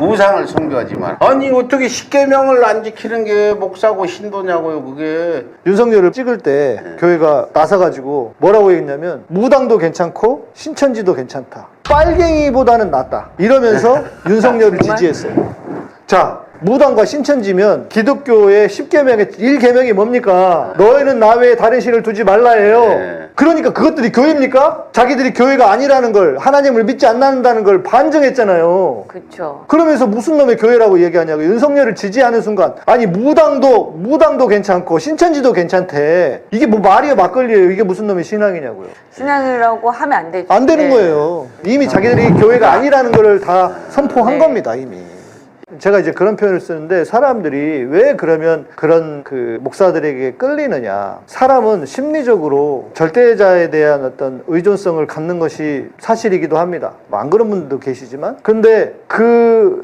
우상을 숭배하지 마라. 아니 어떻게 십계명을 안 지키는 게 목사고 신도냐고요 그게. 윤석열을 찍을 때 교회가 나서가지고 뭐라고 했냐면 무당도 괜찮고 신천지도 괜찮다. 빨갱이보다는 낫다. 이러면서 윤석열을 지지했어요. 자, 무당과 신천지면 기독교의 10계명의 1계명이 뭡니까? 너희는 나 외에 다른 신을 두지 말라예요. 네. 그러니까 그것들이 교회입니까? 자기들이 교회가 아니라는 걸, 하나님을 믿지 않는다는 걸 반증했잖아요. 그렇죠. 그러면서 무슨 놈의 교회라고 얘기하냐고. 윤석열을 지지하는 순간 아니 무당도 괜찮고 신천지도 괜찮대. 이게 뭐 말이에요 막걸리예요. 이게 무슨 놈의 신앙이냐고요. 신앙이라고 하면 안 되죠. 안 되는 네. 거예요. 이미 자기들이 교회가 아니라는 걸 다 선포한 네. 겁니다 이미. 제가 이제 그런 표현을 쓰는데 사람들이 왜 그러면 그런 그 목사들에게 끌리느냐. 사람은 심리적으로 절대자에 대한 어떤 의존성을 갖는 것이 사실이기도 합니다. 뭐 안 그런 분들도 계시지만. 근데 그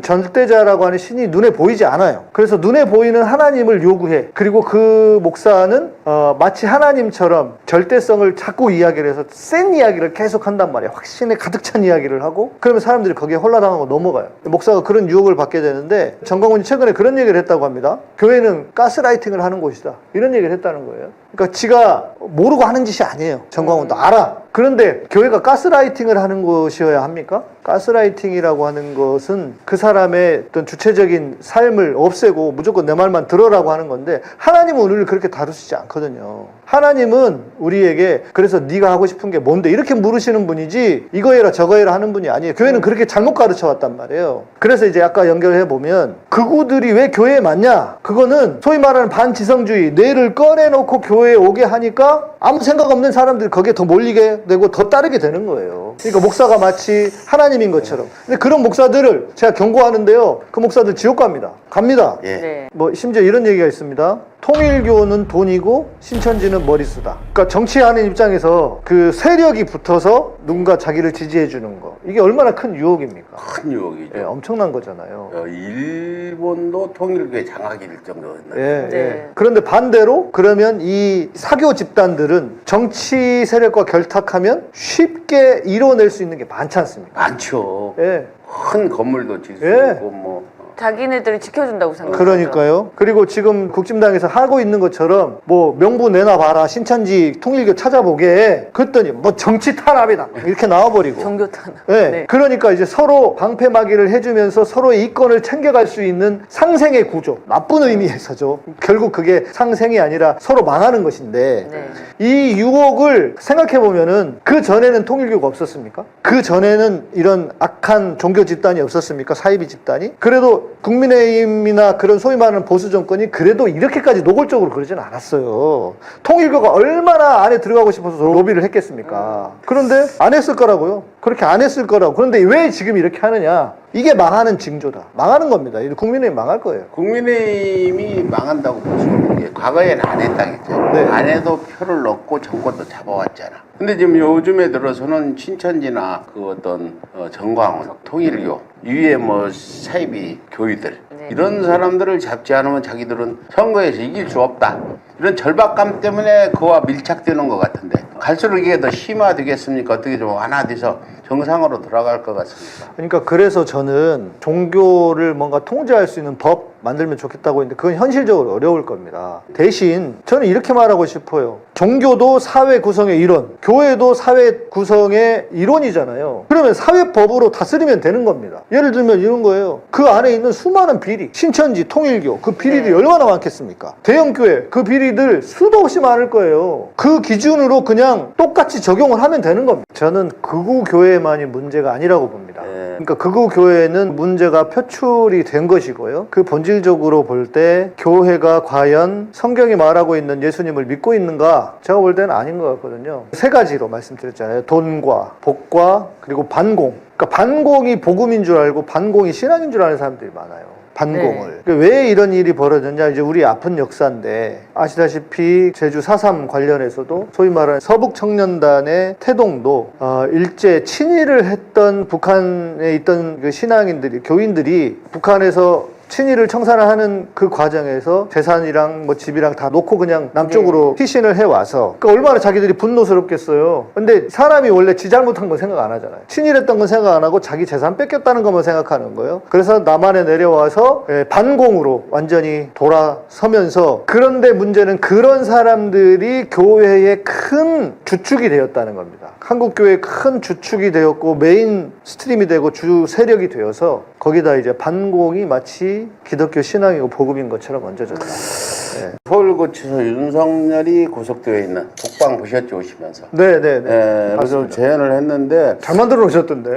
절대자라고 하는 신이 눈에 보이지 않아요. 그래서 눈에 보이는 하나님을 요구해. 그리고 그 목사는 마치 하나님처럼 절대성을 자꾸 이야기를 해서 센 이야기를 계속 한단 말이에요. 확신에 가득 찬 이야기를 하고 그러면 사람들이 거기에 홀라당하고 넘어가요. 목사가 그런 유혹을 받게 되는데 정광훈이 최근에 그런 얘기를 했다고 합니다. 교회는 가스라이팅을 하는 곳이다. 이런 얘기를 했다는 거예요. 그러니까 지가 모르고 하는 짓이 아니에요. 정광훈도 알아. 그런데 교회가 가스라이팅을 하는 것이어야 합니까? 가스라이팅이라고 하는 것은 그 사람의 어떤 주체적인 삶을 없애고 무조건 내 말만 들어라고 하는 건데 하나님은 우리를 그렇게 다루시지 않거든요. 하나님은 우리에게 그래서 네가 하고 싶은 게 뭔데 이렇게 물으시는 분이지 이거 해라 저거 해라 하는 분이 아니에요. 교회는 그렇게 잘못 가르쳐 왔단 말이에요. 그래서 이제 아까 연결해 보면 그구들이 왜 교회에 맞냐? 그거는 소위 말하는 반지성주의 뇌를 꺼내놓고 교회에 오게 하니까 아무 생각 없는 사람들이 거기에 더 몰리게 되고 더 따르게 되는 거예요. 그러니까 목사가 마치 하나님인 것처럼. 근데 그런 목사들을 제가 경고하는데요. 그 목사들 지옥 갑니다. 예. 네. 뭐 심지어 이런 얘기가 있습니다. 통일교는 돈이고 신천지는 머리수다. 그러니까 정치하는 입장에서 그 세력이 붙어서 누군가 자기를 지지해 주는 거. 이게 얼마나 큰 유혹입니까? 큰 유혹이죠. 예, 엄청난 거잖아요. 일본도 통일교의 장악이 될 정도였나요? 예, 네. 예. 그런데 반대로 그러면 이 사교 집단들은 정치 세력과 결탁하면 쉽게 이뤄낼 수 있는 게 많지 않습니까? 많죠. 예. 큰 건물도 질 수 예. 있고 뭐. 자기네들을 지켜준다고 생각하죠. 그러니까요. 그리고 지금 국진당에서 하고 있는 것처럼 뭐 명부 내놔봐라 신천지 통일교 찾아보게 그랬더니 뭐 정치 탄압이다 이렇게 나와버리고 종교 탄압. 네. 네. 그러니까 이제 서로 방패막이를 해주면서 서로의 이권을 챙겨갈 수 있는 상생의 구조. 나쁜 의미에서죠. 결국 그게 상생이 아니라 서로 망하는 것인데 네. 이 유혹을 생각해보면은 그 전에는 통일교가 없었습니까? 그 전에는 이런 악한 종교 집단이 없었습니까? 사이비 집단이? 그래도 국민의힘이나 그런 소위 말하는 보수 정권이 그래도 이렇게까지 노골적으로 그러진 않았어요. 통일교가 얼마나 안에 들어가고 싶어서 로비를 했겠습니까? 그런데 안 했을 거라고요. 그렇게 안 했을 거라고. 그런데 왜 지금 이렇게 하느냐? 이게 망하는 징조다. 망하는 겁니다. 국민의힘 망할 거예요. 국민의힘이 망한다고 볼 수 없는 게 과거에는 안 했다겠죠. 네. 안 해도 표를 넣고 정권도 잡아왔잖아. 근데 지금 요즘에 들어서는 신천지나 그 어떤 정광훈, 통일교, 위에 뭐 사이비 교회들 네. 이런 사람들을 잡지 않으면 자기들은 선거에서 이길 수 없다. 이런 절박감 때문에 그와 밀착되는 것 같은데 갈수록 이게 더 심화되겠습니까? 어떻게 좀 완화돼서 정상으로 돌아갈 것 같습니까? 그러니까 그래서 저는 종교를 뭔가 통제할 수 있는 법 만들면 좋겠다고 했는데 그건 현실적으로 어려울 겁니다. 대신 저는 이렇게 말하고 싶어요. 종교도 사회 구성의 일원, 교회도 사회 구성의 일원이잖아요. 그러면 사회법으로 다스리면 되는 겁니다. 예를 들면 이런 거예요. 그 안에 있는 수많은 비리, 신천지, 통일교 그 비리들이 얼마나 많겠습니까? 대형교회 그 비리들 수도 없이 많을 거예요. 그 기준으로 그냥 똑같이 적용을 하면 되는 겁니다. 저는 극우 교회만이 문제가 아니라고 봅니다. 그러니까 극우 교회는 문제가 표출이 된 것이고요. 그 본질적으로 볼 때 교회가 과연 성경이 말하고 있는 예수님을 믿고 있는가? 제가 볼 때는 아닌 것 같거든요. 세 가지로 말씀드렸잖아요. 돈과 복과 그리고 반공. 그러니까 반공이 복음인 줄 알고 반공이 신앙인 줄 아는 사람들이 많아요. 반공을. 네. 왜 이런 일이 벌어졌냐? 이제 우리 아픈 역사인데 아시다시피 제주 4.3 관련해서도 소위 말하는 서북청년단의 태동도 일제 친일을 했던 북한에 있던 그 신앙인들이 교인들이 북한에서 친일을 청산을 하는 그 과정에서 재산이랑 뭐 집이랑 다 놓고 그냥 남쪽으로 피신을 해와서 그러니까 얼마나 자기들이 분노스럽겠어요. 근데 사람이 원래 지 잘못한 건 생각 안 하잖아요. 친일했던 건 생각 안 하고 자기 재산 뺏겼다는 것만 생각하는 거예요. 그래서 남한에 내려와서 반공으로 완전히 돌아서면서, 그런데 문제는 그런 사람들이 교회의 큰 주축이 되었다는 겁니다. 한국교회의 큰 주축이 되었고 메인 스트림이 되고 주 세력이 되어서 거기다 이제 반공이 마치 기독교 신앙이고 복음인 것처럼 얹어졌다. 네. 서울구치소 윤석열이 구속되어 있는 독방 보셨죠, 오시면서? 네네네. 그래서 맞습니다. 재연을 했는데 잘 만들어 놓으셨던데.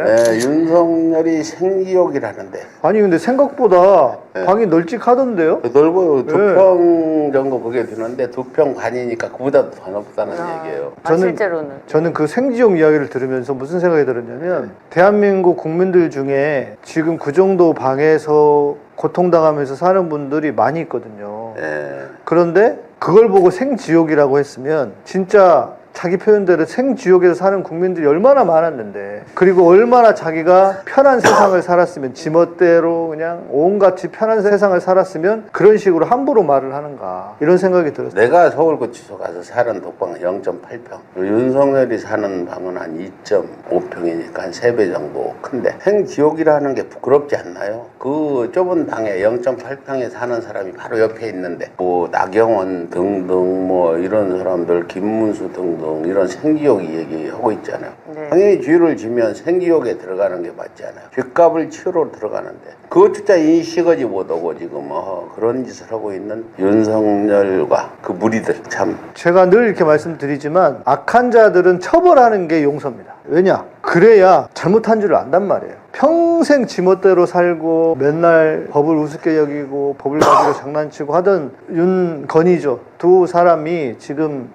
윤석열이 생기욕이라는데 아니 근데 생각보다 방이 널찍하던데요? 넓어요. 2평 정도 그게 되는데 2평 반이니까 그보다도 더 넓다는 얘기예요. 실제로는. 저는 그 생지용 이야기를 들으면서 무슨 생각이 들었냐면 대한민국 국민들 중에 지금 그 정도 방에서 고통당하면서 사는 분들이 많이 있거든요. 그런데 그걸 보고 생지옥이라고 했으면 진짜 자기 표현대로 생지옥에서 사는 국민들이 얼마나 많았는데, 그리고 얼마나 자기가 편한 세상을 살았으면, 지멋대로 그냥 온갖이 편한 세상을 살았으면 그런 식으로 함부로 말을 하는가, 이런 생각이 들었어요. 내가 서울구치소 가서 사는 독방은 0.8평, 윤석열이 사는 방은 한 2.5평이니까 한 3배 정도 큰데 생지옥이라는 게 부끄럽지 않나요? 그 좁은 방에 0.8평에 사는 사람이 바로 옆에 있는데 뭐 나경원 등등 뭐 이런 사람들, 김문수 등등 이런 생지옥 얘기하고 있잖아요. 당연히 죄를 지면 생지옥에 들어가는 게 맞지 않아요. 죄값을 치러 들어가는데 그것조차 인식하지 못하고 지금 그런 짓을 하고 있는 윤석열과 그 무리들, 참. 제가 늘 이렇게 말씀드리지만 악한 자들은 처벌하는 게 용서입니다. 왜냐? 그래야 잘못한 줄을 안단 말이에요. 평생 지멋대로 살고 맨날 법을 우습게 여기고 법을 가지고 장난치고 하던 윤건이죠. 두 사람이 지금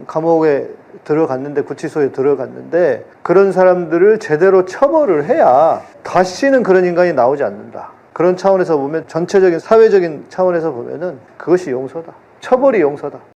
감옥에 들어갔는데, 구치소에 들어갔는데, 그런 사람들을 제대로 처벌을 해야 다시는 그런 인간이 나오지 않는다. 그런 차원에서 보면, 전체적인 사회적인 차원에서 보면은 그것이 용서다. 처벌이 용서다.